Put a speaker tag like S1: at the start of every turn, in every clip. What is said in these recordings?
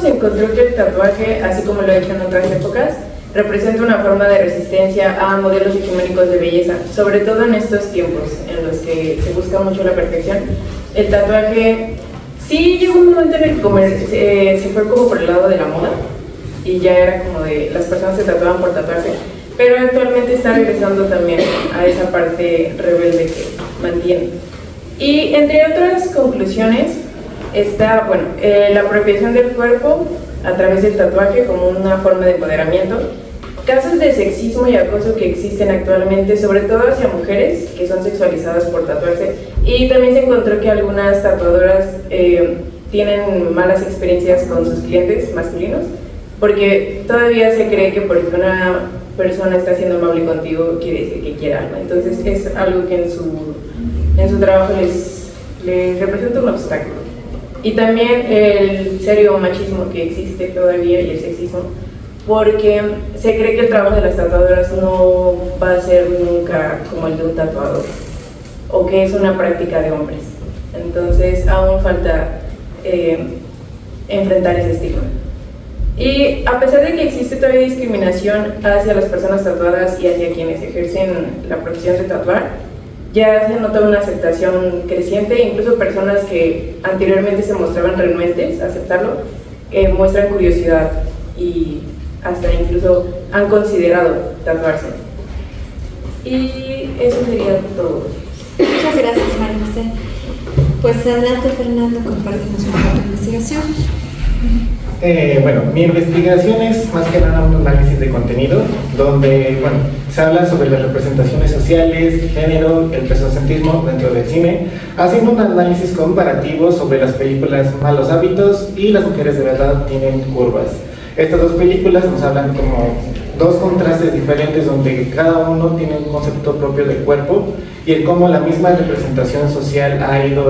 S1: Se encontró que el tatuaje, así como lo ha hecho en otras épocas, representa una forma de resistencia a modelos hegemónicos de belleza, sobre todo en estos tiempos en los que se busca mucho la perfección. El tatuaje sí llegó un momento en el que se fue como por el lado de la moda y ya era como de las personas se tatuaban por tatuarse, pero actualmente está regresando también a esa parte rebelde que mantiene. Y entre otras conclusiones está, bueno, la apropiación del cuerpo a través del tatuaje como una forma de empoderamiento, casos de sexismo y acoso que existen actualmente, sobre todo hacia mujeres que son sexualizadas por tatuarse, y también se encontró que algunas tatuadoras tienen malas experiencias con sus clientes masculinos, porque todavía se cree que porque una persona está siendo amable contigo quiere decir que quiere algo, entonces es algo que en su trabajo les representa un obstáculo. Y también el serio machismo que existe todavía y el sexismo, porque se cree que el trabajo de las tatuadoras no va a ser nunca como el de un tatuador, o que es una práctica de hombres. Entonces aún falta enfrentar ese estigma. Y a pesar de que existe todavía discriminación hacia las personas tatuadas y hacia quienes ejercen la profesión de tatuar, ya se nota una aceptación creciente, incluso personas que anteriormente se mostraban renuentes a aceptarlo, muestran curiosidad y hasta incluso han considerado tatuarse. Y eso sería todo.
S2: Muchas gracias, María José. Pues adelante, Fernando, compártenos un poco de investigación.
S3: Bueno, mi investigación es más que nada un análisis de contenido, donde, bueno, se habla sobre las representaciones sociales, género, el presocentrismo dentro del cine, haciendo un análisis comparativo sobre las películas Malos Hábitos y Las mujeres de verdad tienen curvas. Estas dos películas nos hablan como dos contrastes diferentes donde cada uno tiene un concepto propio del cuerpo y el cómo la misma representación social ha ido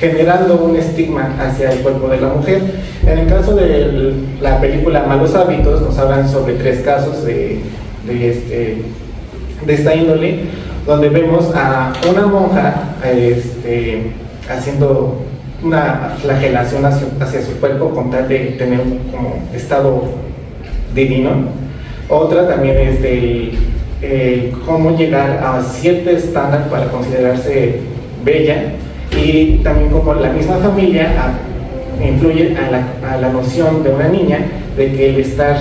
S3: generando un estigma hacia el cuerpo de la mujer. En el caso de la película Malos Hábitos nos hablan sobre 3 casos de esta índole, donde vemos a una monja haciendo una flagelación hacia su cuerpo con tal de tener un como estado divino. Otra también es cómo llegar a cierto estándar para considerarse bella, y también como la misma familia influye a la noción de una niña de que el estar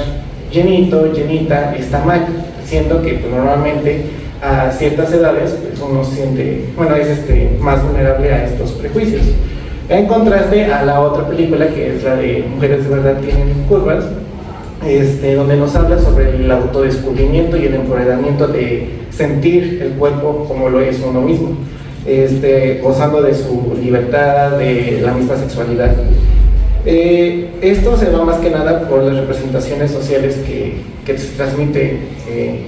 S3: llenito, llenita está mal, siendo que pues, normalmente a ciertas edades pues, uno siente, bueno, es más vulnerable a estos prejuicios. En contraste a la otra película, que es la de Mujeres de verdad tienen curvas, donde nos habla sobre el autodescubrimiento y el empoderamiento de sentir el cuerpo como lo es uno mismo, gozando de su libertad, de la misma sexualidad. Esto se va más que nada por las representaciones sociales que se transmite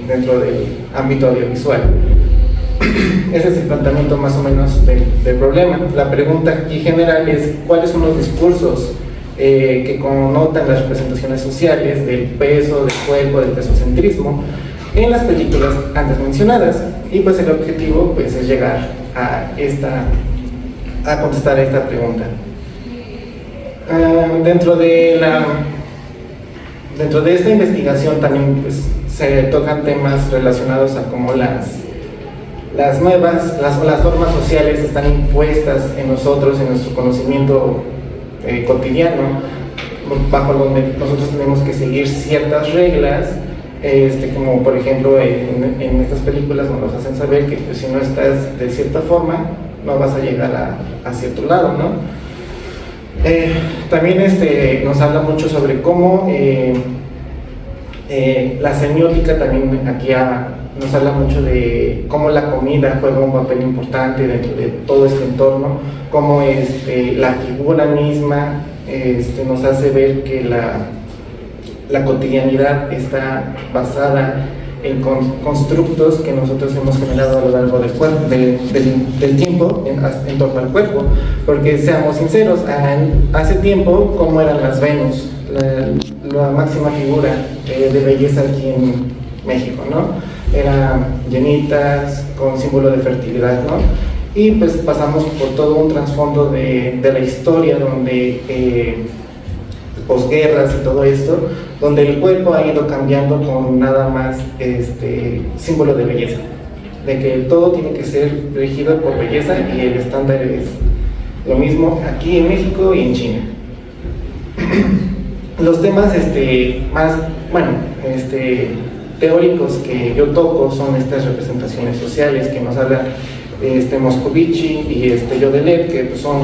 S3: dentro del ámbito audiovisual. Ese es el planteamiento más o menos del problema. La pregunta aquí general es ¿cuáles son los discursos que connotan las representaciones sociales del peso, del cuerpo, del pesocentrismo en las películas antes mencionadas? Y pues el objetivo pues es llegar a contestar a esta pregunta. Dentro de esta investigación también pues, se tocan temas relacionados a cómo las normas sociales están impuestas en nosotros, en nuestro conocimiento cotidiano, bajo donde nosotros tenemos que seguir ciertas reglas, como por ejemplo en estas películas nos hacen saber que pues, si no estás de cierta forma no vas a llegar a cierto lado, ¿no? También nos habla mucho sobre cómo la semiótica también aquí nos habla mucho de cómo la comida juega un papel importante dentro de todo este entorno, cómo la figura misma nos hace ver que la cotidianidad está basada en constructos que nosotros hemos generado a lo largo del tiempo en torno al cuerpo, porque seamos sinceros, hace tiempo, ¿cómo eran las Venus? La máxima figura de belleza aquí en México, ¿no? Eran llenitas, con símbolo de fertilidad, ¿no? Y pues pasamos por todo un trasfondo de la historia donde posguerras y todo esto, donde el cuerpo ha ido cambiando con nada más símbolo de belleza, de que todo tiene que ser regido por belleza y el estándar es lo mismo aquí en México y en China. Los temas más, teóricos que yo toco son estas representaciones sociales que nos habla Moscovici y Yodelet, que pues, son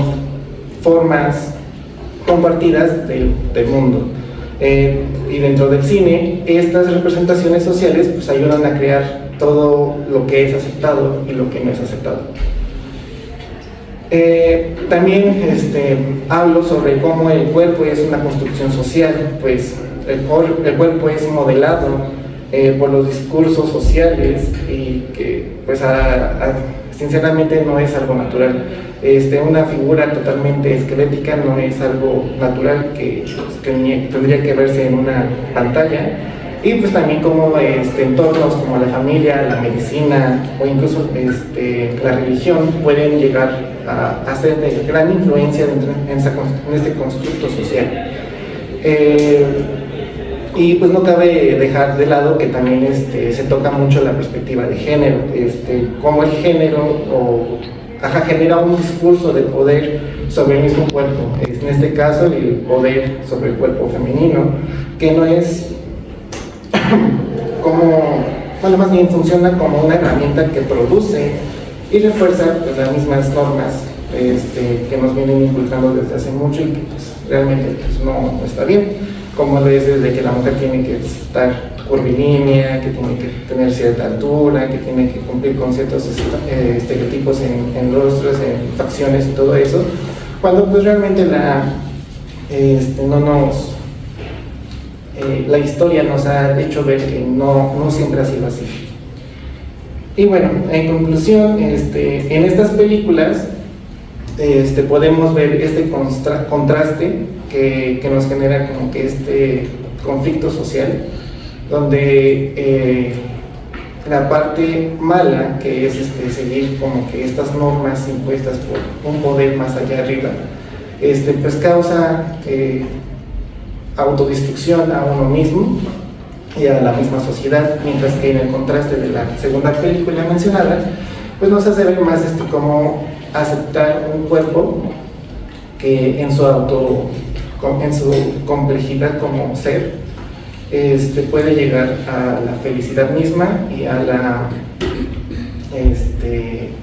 S3: formas compartidas del mundo. Y dentro del cine, estas representaciones sociales pues, ayudan a crear todo lo que es aceptado y lo que no es aceptado. También hablo sobre cómo el cuerpo es una construcción social, pues el cuerpo es modelado por los discursos sociales y que pues sinceramente no es algo natural. Una figura totalmente esquelética no es algo natural que tendría que verse en una pantalla. Y pues también como entornos como la familia, la medicina o incluso la religión pueden llegar a ser de gran influencia en este constructo social. Y pues no cabe dejar de lado que también se toca mucho la perspectiva de género, cómo el género genera un discurso de poder sobre el mismo cuerpo, en este caso el poder sobre el cuerpo femenino, que no es más bien funciona como una herramienta que produce y refuerza pues, las mismas normas que nos vienen inculcando desde hace mucho y que pues, realmente pues, no está bien, como desde que la mujer tiene que estar curvilínea, que tiene que tener cierta altura, que tiene que cumplir con ciertos estereotipos en rostros, en facciones y todo eso, cuando pues realmente la historia nos ha hecho ver que no siempre ha sido así. Y bueno, en conclusión, en estas películas podemos ver este contraste que nos genera como que este conflicto social, donde la parte mala, que es seguir como que estas normas impuestas por un poder más allá arriba, pues causa autodestrucción a uno mismo y a la misma sociedad, mientras que en el contraste de la segunda película mencionada, pues nos hace ver más cómo aceptar un cuerpo que en su complejidad como ser puede llegar a la felicidad misma y a la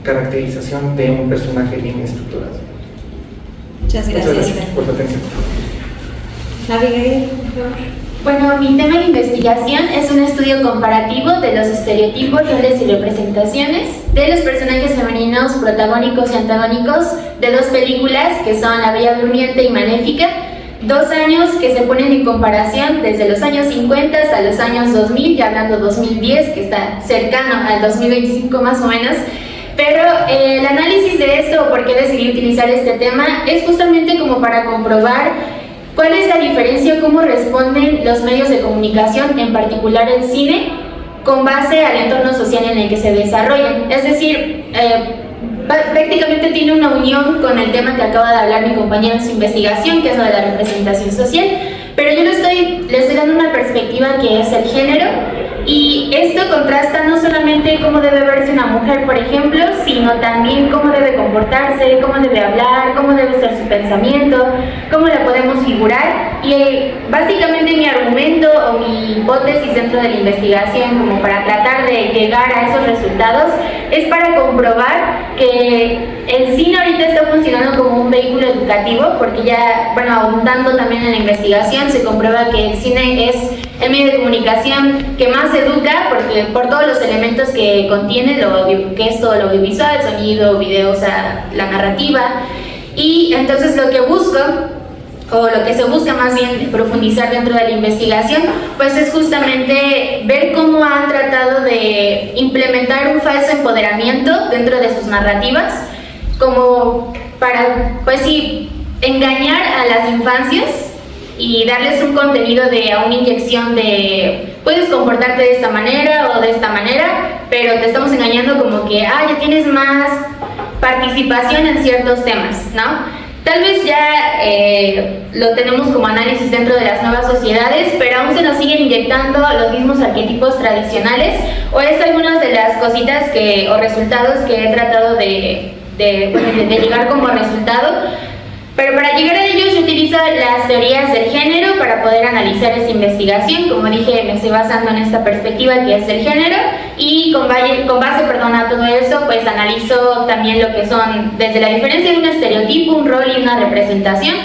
S3: caracterización de un personaje bien estructurado.
S2: Muchas gracias
S3: por tu atención.
S2: Abigail, por favor.
S4: Bueno, mi tema de investigación es un estudio comparativo de los estereotipos, roles y representaciones de los personajes femeninos protagónicos y antagónicos de dos películas que son La Bella Durmiente y Maléfica, 2 años que se ponen en comparación desde los años 50 hasta los años 2000, ya hablando 2010, que está cercano al 2025 más o menos. Pero el análisis de esto, por qué decidí utilizar este tema, es justamente como para comprobar ¿cuál es la diferencia? ¿Cómo responden los medios de comunicación, en particular el cine, con base al entorno social en el que se desarrollan? Es decir, prácticamente tiene una unión con el tema que acaba de hablar mi compañero en su investigación, que es lo de la representación social, pero yo le estoy dando una perspectiva que es el género, y esto contrasta no solamente cómo debe verse una mujer, por ejemplo, sino también cómo debe comportarse, cómo debe hablar, cómo debe ser su pensamiento, cómo la podemos figurar. Y básicamente mi argumento o mi hipótesis dentro de la investigación, como para tratar de llegar a esos resultados, es para comprobar que el cine ahorita está funcionando como un vehículo educativo, porque ya, bueno, ahondando también en la investigación, se comprueba que el cine es el medio de comunicación que más educa, porque por todos los elementos que contiene, que es todo lo audiovisual, sonido, video, o sea, la narrativa. Y entonces lo que busco, o lo que se busca más bien profundizar dentro de la investigación, pues es justamente ver cómo han tratado de implementar un falso empoderamiento dentro de sus narrativas, como para, pues sí, engañar a las infancias y darles un contenido a una inyección de puedes comportarte de esta manera o de esta manera, pero te estamos engañando como que ya tienes más participación en ciertos temas, ¿no? Tal vez ya lo tenemos como análisis dentro de las nuevas sociedades, pero aún se nos siguen inyectando los mismos arquetipos tradicionales, o es algunas de las cositas o resultados que he tratado de llegar como resultado. Pero para llegar a ellos yo utilizo las teorías del género para poder analizar esta investigación. Como dije, me estoy basando en esta perspectiva que es del género, y con base a todo eso, pues analizo también lo que son desde la diferencia de un estereotipo, un rol y una representación.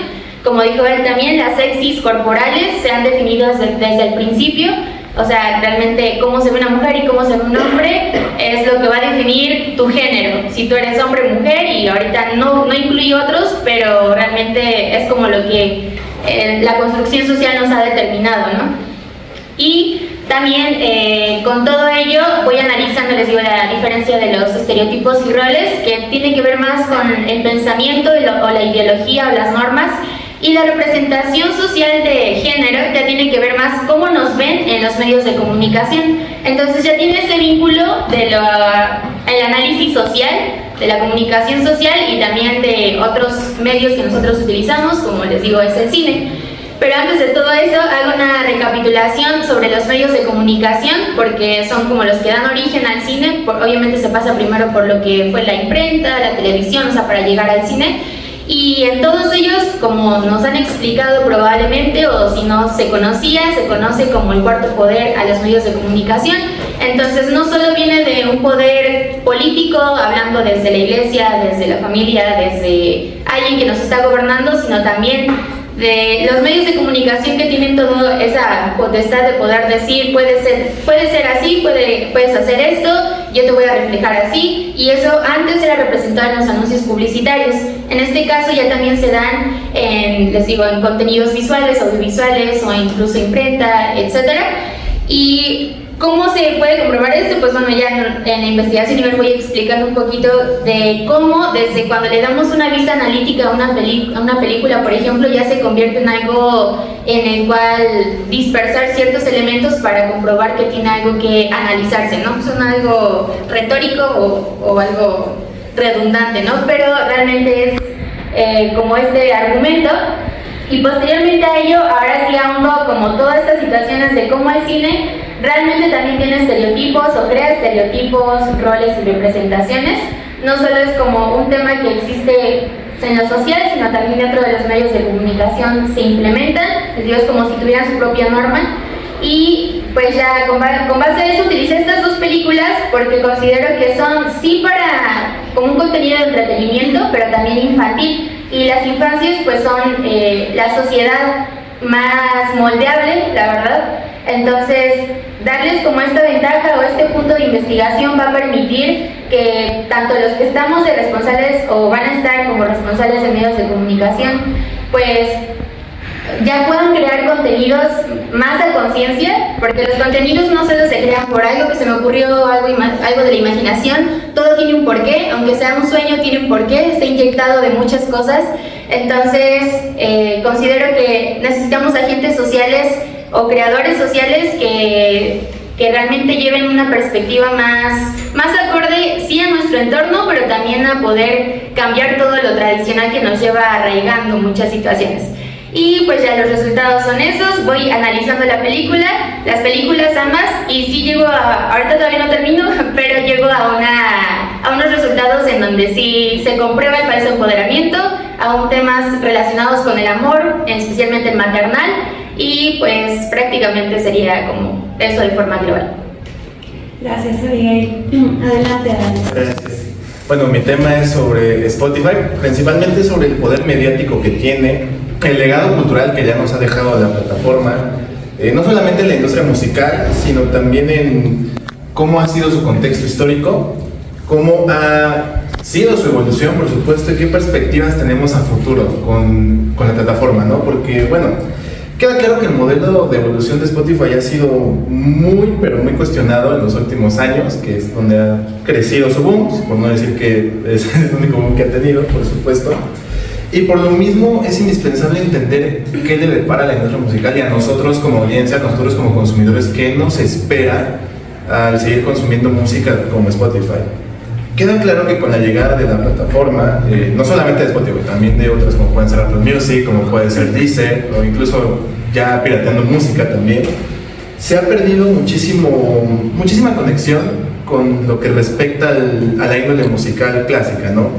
S4: Como dijo él también, las sexis corporales se han definido desde el principio. O sea, realmente cómo se ve una mujer y cómo se ve un hombre es lo que va a definir tu género. Si tú eres hombre o mujer, y ahorita no incluye otros, pero realmente es como lo que la construcción social nos ha determinado, ¿no? Y también con todo ello voy analizando, les digo, la diferencia de los estereotipos y roles, que tiene que ver más con el pensamiento o la ideología o las normas. Y la representación social de género ya tiene que ver más cómo nos ven en los medios de comunicación. Entonces ya tiene ese vínculo del análisis social, de la comunicación social y también de otros medios que nosotros utilizamos, como les digo, es el cine. Pero antes de todo eso, hago una recapitulación sobre los medios de comunicación, porque son como los que dan origen al cine. Obviamente se pasa primero por lo que fue la imprenta, la televisión, o sea, para llegar al cine. Y en todos ellos, como nos han explicado probablemente, o si no se conoce como el cuarto poder a los medios de comunicación. Entonces no solo viene de un poder político, hablando desde la iglesia, desde la familia, desde alguien que nos está gobernando, sino también de los medios de comunicación, que tienen toda esa potestad de poder decir, puede ser así, puedes hacer esto, yo te voy a reflejar así. Y eso antes era representado en los anuncios publicitarios. En este caso ya también se dan en contenidos visuales, audiovisuales, o incluso imprenta, etcétera. Y ¿cómo se puede comprobar esto? Pues bueno, ya en la investigación les voy explicando un poquito de cómo, desde cuando le damos una vista analítica a una película, por ejemplo, ya se convierte en algo en el cual dispersar ciertos elementos para comprobar que tiene algo que analizarse, ¿no? Son algo retórico o algo redundante, ¿no? Pero realmente es como este argumento. Y posteriormente a ello, ahora sí ahondo como todas estas situaciones de cómo el cine realmente también tiene estereotipos o crea estereotipos, roles y representaciones. No solo es como un tema que existe en lo social, sino también dentro de los medios de comunicación se implementan. Es como si tuvieran su propia norma. Y pues ya con base a eso utilicé estas dos películas porque considero que son como un contenido de entretenimiento, pero también infantil. Y las infancias pues son la sociedad más moldeable, la verdad. Entonces, darles como esta ventaja o este punto de investigación va a permitir que tanto los que estamos de responsables o van a estar como responsables de medios de comunicación, pues ya puedan crear contenidos más a conciencia, porque los contenidos no solo se crean por algo que se me ocurrió, algo de la imaginación. Todo tiene un porqué, aunque sea un sueño, tiene un porqué, está inyectado de muchas cosas. Entonces, considero que necesitamos agentes sociales o creadores sociales que realmente lleven una perspectiva más acorde, sí, a nuestro entorno, pero también a poder cambiar todo lo tradicional que nos lleva arraigando muchas situaciones. Y pues ya los resultados son esos. Voy analizando las películas ambas, y sí ahorita todavía no termino, pero llego a unos resultados en donde sí se comprueba el falso empoderamiento, a temas relacionados con el amor, especialmente el maternal, y pues prácticamente sería como eso de forma global.
S2: Gracias, Abigail. Adelante, Adán.
S5: Gracias. Bueno, mi tema es sobre Spotify, principalmente sobre el poder mediático que tiene, el legado cultural que ya nos ha dejado la plataforma, no solamente en la industria musical, sino también en cómo ha sido su contexto histórico, cómo ha sido su evolución, por supuesto, y qué perspectivas tenemos a futuro con la plataforma, ¿no? Porque, bueno, queda claro que el modelo de evolución de Spotify ha sido muy, pero muy cuestionado en los últimos años, que es donde ha crecido su boom, por no decir que es el único boom que ha tenido, por supuesto. Y por lo mismo es indispensable entender qué le depara a la industria musical y a nosotros como audiencia, a nosotros como consumidores, qué nos espera al seguir consumiendo música como Spotify. queda claro que con la llegada de la plataforma, no solamente de Spotify, también de otras como pueden ser Apple Music, como puede ser Deezer, o incluso ya pirateando música también, se ha perdido muchísima conexión con lo que respecta a la índole musical clásica, ¿no?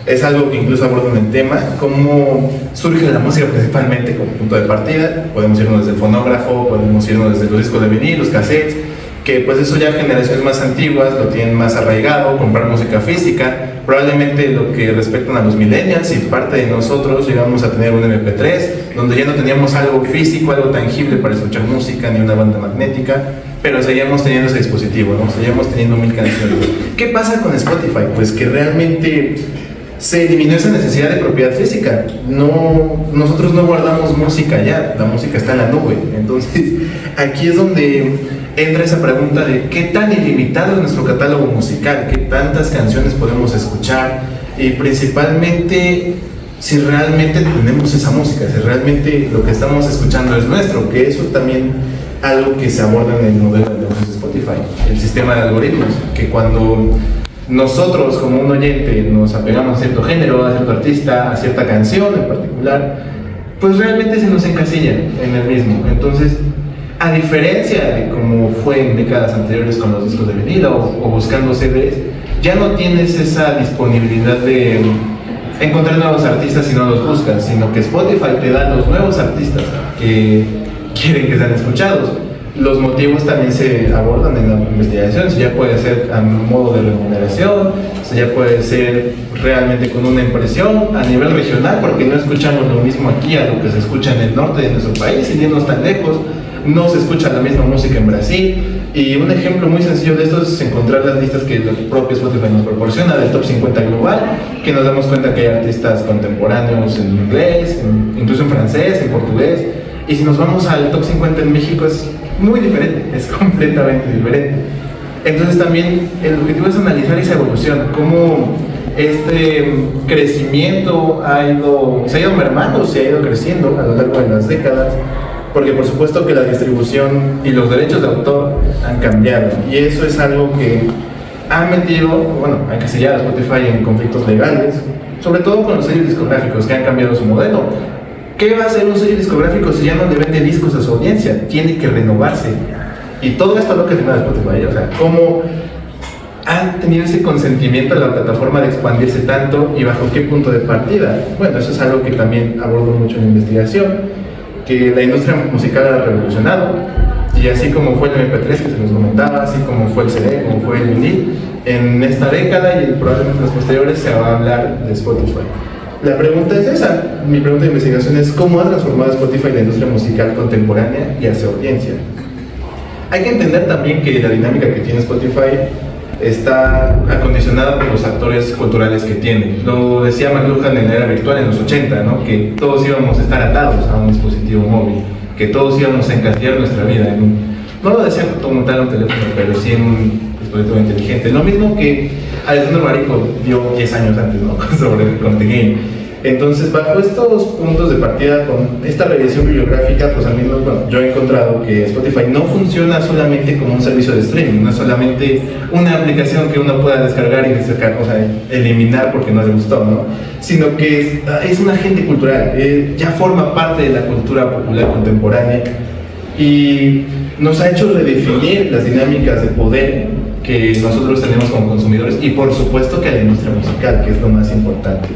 S5: Es algo que incluso abordo en el tema, cómo surge la música principalmente como punto de partida. Podemos irnos desde el fonógrafo, podemos irnos desde los discos de vinil, los cassettes, que pues eso ya generaciones más antiguas lo tienen más arraigado, comprar música física. Probablemente lo que respectan a los millennials y parte de nosotros llegamos a tener un MP3, donde ya no teníamos algo físico, algo tangible para escuchar música, ni una banda magnética, pero seguíamos teniendo ese dispositivo, ¿no? Seguíamos teniendo 1000 canciones. ¿Qué pasa con Spotify? Pues que realmente se eliminó esa necesidad de propiedad física. Nosotros no guardamos música ya, la música está en la nube. Entonces, aquí es donde entra esa pregunta de qué tan ilimitado es nuestro catálogo musical, qué tantas canciones podemos escuchar y principalmente si realmente tenemos esa música, si realmente lo que estamos escuchando es nuestro, que eso también algo que se aborda en el modelo de negocios de Spotify, el sistema de algoritmos, que cuando nosotros como un oyente nos apegamos a cierto género, a cierto artista, a cierta canción en particular, pues realmente se nos encasilla en el mismo. Entonces, a diferencia de como fue en décadas anteriores con los discos de vinilo o buscando CDs, ya no tienes esa disponibilidad de encontrar nuevos artistas si no los buscas, sino que Spotify te da los nuevos artistas que quieren que sean escuchados. Los motivos también se abordan en la investigación, si ya puede ser a modo de remuneración, si ya puede ser realmente con una impresión a nivel regional, porque no escuchamos lo mismo aquí a lo que se escucha en el norte de nuestro país, sin irnos tan lejos. No se escucha la misma música en Brasil, y un ejemplo muy sencillo de esto es encontrar las listas que el propio Spotify nos proporciona del top 50 global, que nos damos cuenta que hay artistas contemporáneos en inglés, incluso en francés, en portugués, y si nos vamos al top 50 en México es muy diferente, es completamente diferente. Entonces también el objetivo es analizar esa evolución, cómo este crecimiento se ha ido mermando, se ha ido creciendo a lo largo de las décadas, porque por supuesto que la distribución y los derechos de autor han cambiado, y eso es algo que ha encasillado a Spotify en conflictos legales, sobre todo con los sellos discográficos que han cambiado su modelo. ¿Qué va a hacer un sello discográfico si ya no le vende discos a su audiencia? Tiene que renovarse, y todo esto es lo que tiene Spotify, o sea, cómo ha tenido ese consentimiento de la plataforma de expandirse tanto y bajo qué punto de partida. Bueno, eso es algo que también abordo mucho en la investigación, que la industria musical ha revolucionado, y así como fue el MP3 que se nos comentaba, así como fue el CD, como fue el vinil, en esta década y probablemente en las posteriores se va a hablar de Spotify. La pregunta es esa, mi pregunta de investigación es ¿cómo ha transformado Spotify la industria musical contemporánea y a su audiencia? Hay que entender también que la dinámica que tiene Spotify está acondicionada por los actores culturales que tiene. Lo decía McLuhan en la era virtual en los 80, ¿no? Que todos íbamos a estar atados a un dispositivo móvil, que todos íbamos a encasillar nuestra vida no lo decía como tal un teléfono, pero sí en un dispositivo inteligente. Lo mismo que Alessandro Barico dio 10 años antes, ¿no? con The Game. Entonces, bajo estos puntos de partida, con esta revisión bibliográfica, pues al menos yo he encontrado que Spotify no funciona solamente como un servicio de streaming, no es solamente una aplicación que uno pueda descargar y eliminar porque no le gustó, ¿no? Sino que es un agente cultural, ya forma parte de la cultura popular contemporánea y nos ha hecho redefinir las dinámicas de poder que nosotros tenemos como consumidores y por supuesto que a la industria musical, que es lo más importante.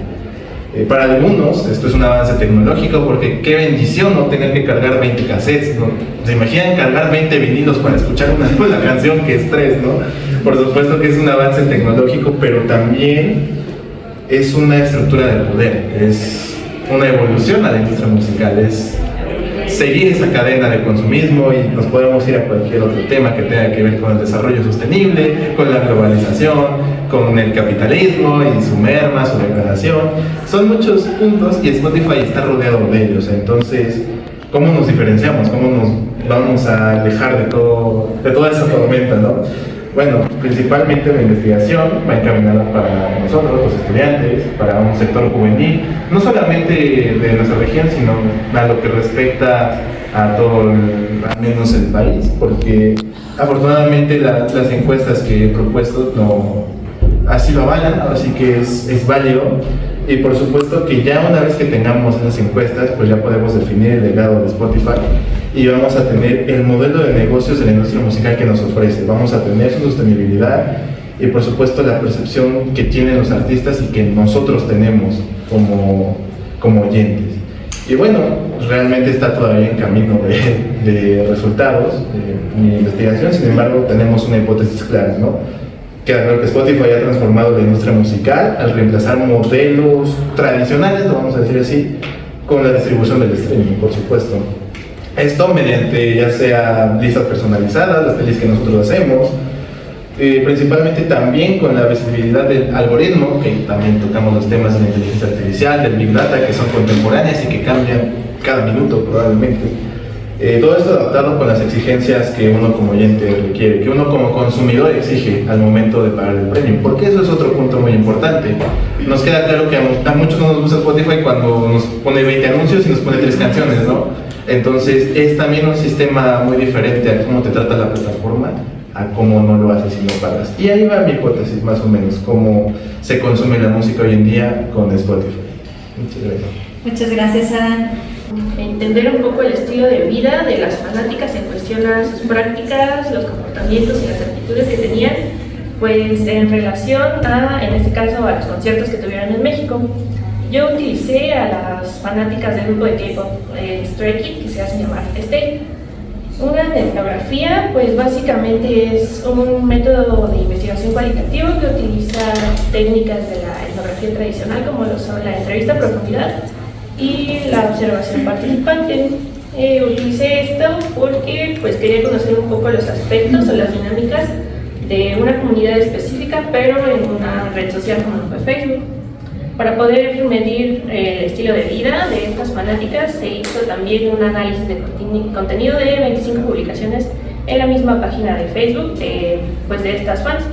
S5: Para algunos esto es un avance tecnológico porque qué bendición no tener que cargar 20 cassettes, ¿no? ¿Se imaginan cargar 20 vinilos para escuchar una sola canción? ¡Qué estrés!, ¿no? Por supuesto que es un avance tecnológico, pero también es una estructura de poder, es una evolución a la industria musical, es seguir esa cadena de consumismo y nos podemos ir a cualquier otro tema que tenga que ver con el desarrollo sostenible, con la globalización, con el capitalismo y su merma, su degradación. Son muchos puntos y Spotify está rodeado de ellos. Entonces, ¿cómo nos diferenciamos? ¿Cómo nos vamos a alejar de toda esa tormenta, ¿no? Bueno, principalmente la investigación va encaminada para nosotros, los estudiantes, para un sector juvenil, no solamente de nuestra región, sino a lo que respecta a todo, al menos el país, porque afortunadamente las encuestas que he propuesto así lo avalan, ahora sí que es válido. Y por supuesto que ya una vez que tengamos esas encuestas, pues ya podemos definir el legado de Spotify y vamos a tener el modelo de negocios de la industria musical que nos ofrece. Vamos a tener su sostenibilidad y por supuesto la percepción que tienen los artistas y que nosotros tenemos como oyentes. Y bueno, realmente está todavía en camino de resultados de mi investigación, sin embargo tenemos una hipótesis clara, ¿no? Queda claro que Spotify ha transformado la industria musical al reemplazar modelos tradicionales, lo vamos a decir así, con la distribución del streaming, por supuesto. Esto mediante ya sea listas personalizadas, las pelis que nosotros hacemos, principalmente también con la visibilidad del algoritmo, que también tocamos los temas de la inteligencia artificial, del Big Data, que son contemporáneas y que cambian cada minuto probablemente. Todo esto adaptado con las exigencias que uno como oyente requiere, que uno como consumidor exige al momento de pagar el premio, porque eso es otro punto muy importante. Nos queda claro que a muchos no nos gusta Spotify cuando nos pone 20 anuncios y nos pone 3 canciones, ¿no? Entonces es también un sistema muy diferente a cómo te trata la plataforma, a cómo no lo haces si no pagas. Y ahí va mi hipótesis más o menos, cómo se consume la música hoy en día con Spotify. Muchas gracias.
S2: Muchas gracias, Adán.
S6: Entender un poco el estilo de vida de las fanáticas en cuestión a sus prácticas, los comportamientos y las actitudes que tenían, pues en relación a, en este caso, a los conciertos que tuvieron en México. Yo utilicé a las fanáticas del grupo de K-pop Stray Kids, que se hace llamar Stay. Una etnografía, pues básicamente es un método de investigación cualitativo que utiliza técnicas de la etnografía tradicional, como lo son la entrevista a profundidad y la observación participante. Utilicé esto porque pues quería conocer un poco los aspectos o las dinámicas de una comunidad específica, pero en una red social como fue Facebook. Para poder medir el estilo de vida de estas fanáticas se hizo también un análisis de contenido de 25 publicaciones en la misma página de Facebook pues de estas fans.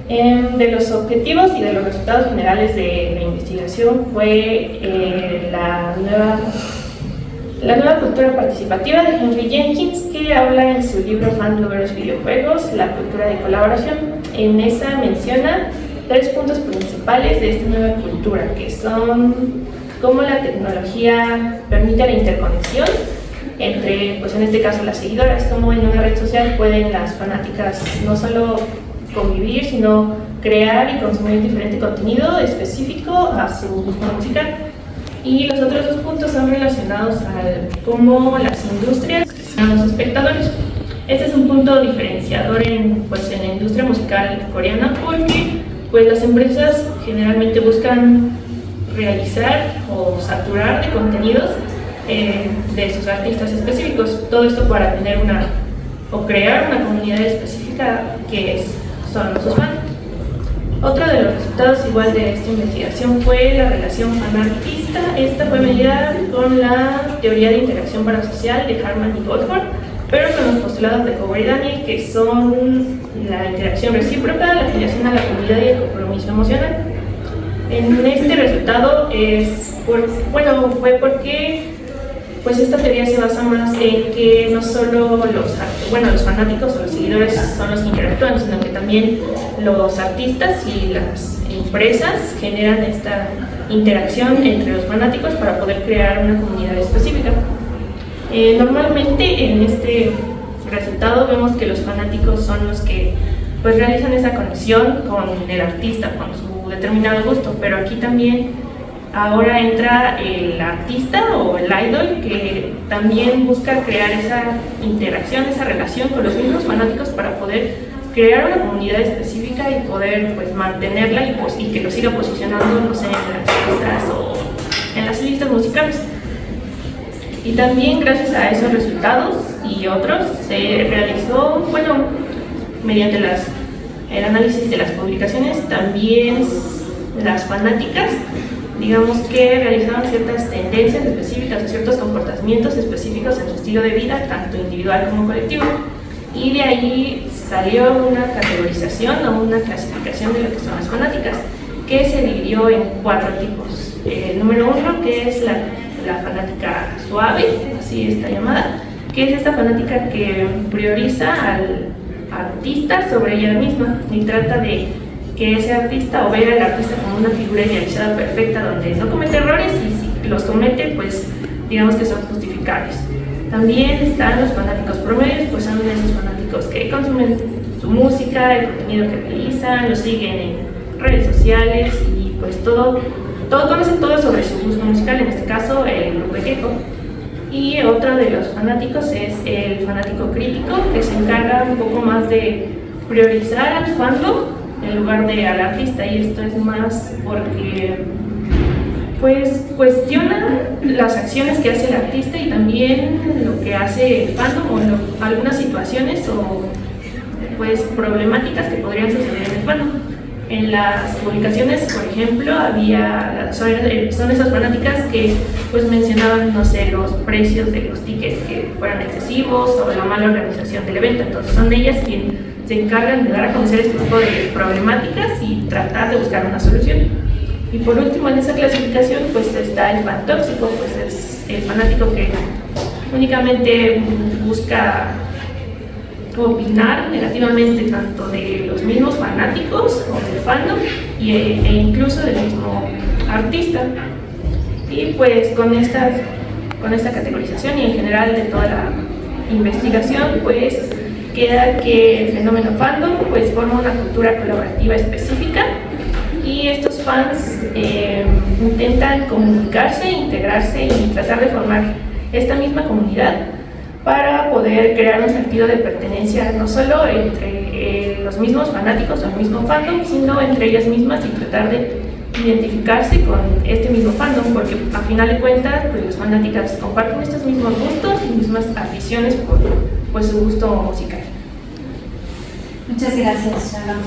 S6: De los objetivos y de los resultados generales de la investigación fue la nueva cultura participativa de Henry Jenkins, que habla en su libro Fan Lovers Videojuegos, la cultura de colaboración. En esa menciona 3 puntos principales de esta nueva cultura, que son cómo la tecnología permite la interconexión entre, pues en este caso, las seguidoras, como en una red social pueden las fanáticas no solo convivir, sino crear y consumir diferente contenido específico a su gusto musical. Y los otros 2 puntos son relacionados a cómo las industrias a los espectadores. Este es un punto diferenciador en la industria musical coreana, porque pues las empresas generalmente buscan realizar o saturar de contenidos de sus artistas específicos. Todo esto para tener crear una comunidad específica que son sus fans. Otro de los resultados igual de esta investigación fue la relación fan-artista. Esta fue medida con la teoría de interacción parasocial de Harman y Goldberg, pero con los postulados de Cover y Daniel, que son la interacción recíproca, la afiliación a la comunidad y el compromiso emocional. En este resultado fue porque pues esta teoría se basa más en que no solo los fanáticos o los seguidores son los que interactúan, sino que también los artistas y las empresas generan esta interacción entre los fanáticos para poder crear una comunidad específica. Normalmente en este resultado vemos que los fanáticos son los que pues realizan esa conexión con el artista, con su determinado gusto, pero aquí también ahora entra el artista o el idol, que también busca crear esa interacción, esa relación con los mismos fanáticos para poder crear una comunidad específica y poder pues mantenerla y que lo siga posicionando, no sé, en las listas o en las listas musicales. Y también gracias a esos resultados y otros se realizó, mediante el análisis de las publicaciones, también las fanáticas, digamos que realizaron ciertas tendencias específicas o ciertos comportamientos específicos en su estilo de vida, tanto individual como colectivo. Y de ahí salió una categorización o una clasificación de lo que son las fanáticas, que se dividió en 4 tipos. El número 1, que es la fanática suave, así está llamada, que es esta fanática que prioriza al artista sobre ella misma y trata de que ese artista o ver al artista como una figura idealizada perfecta donde no comete errores y si los comete, pues digamos que son justificables. También están los fanáticos promedios, pues son esos fanáticos que consumen su música, el contenido que realizan, lo siguen en redes sociales y pues conocen todo sobre su gusto musical, en este caso el grupo Gecko. Y otro de los fanáticos es el fanático crítico, que se encarga un poco más de priorizar al fandom en lugar de al artista, y esto es más porque pues cuestiona las acciones que hace el artista y también lo que hace el fandom o algunas situaciones o pues problemáticas que podrían suceder en el fandom. En las publicaciones, por ejemplo, son esas fanáticas que pues mencionaban, no sé, los precios de los tickets que fueran excesivos o la mala organización del evento. Entonces son ellas quienes se encargan de dar a conocer este tipo de problemáticas y tratar de buscar una solución. Y por último, en esa clasificación pues está el fan tóxico, pues es el fanático que únicamente busca opinar negativamente tanto de los mismos fanáticos o del fandom e incluso del mismo artista. Y pues con esta categorización y en general de toda la investigación, pues queda que el fenómeno fandom pues forma una cultura colaborativa específica y estos fans intentan comunicarse, integrarse y tratar de formar esta misma comunidad para poder crear un sentido de pertenencia no solo entre los mismos fanáticos o el mismo fandom, sino entre ellas mismas y tratar de identificarse con este mismo fandom, porque a final de cuentas pues las fanáticas comparten estos mismos gustos y mismas aficiones por pues, su gusto musical.
S2: Muchas gracias, Shalom.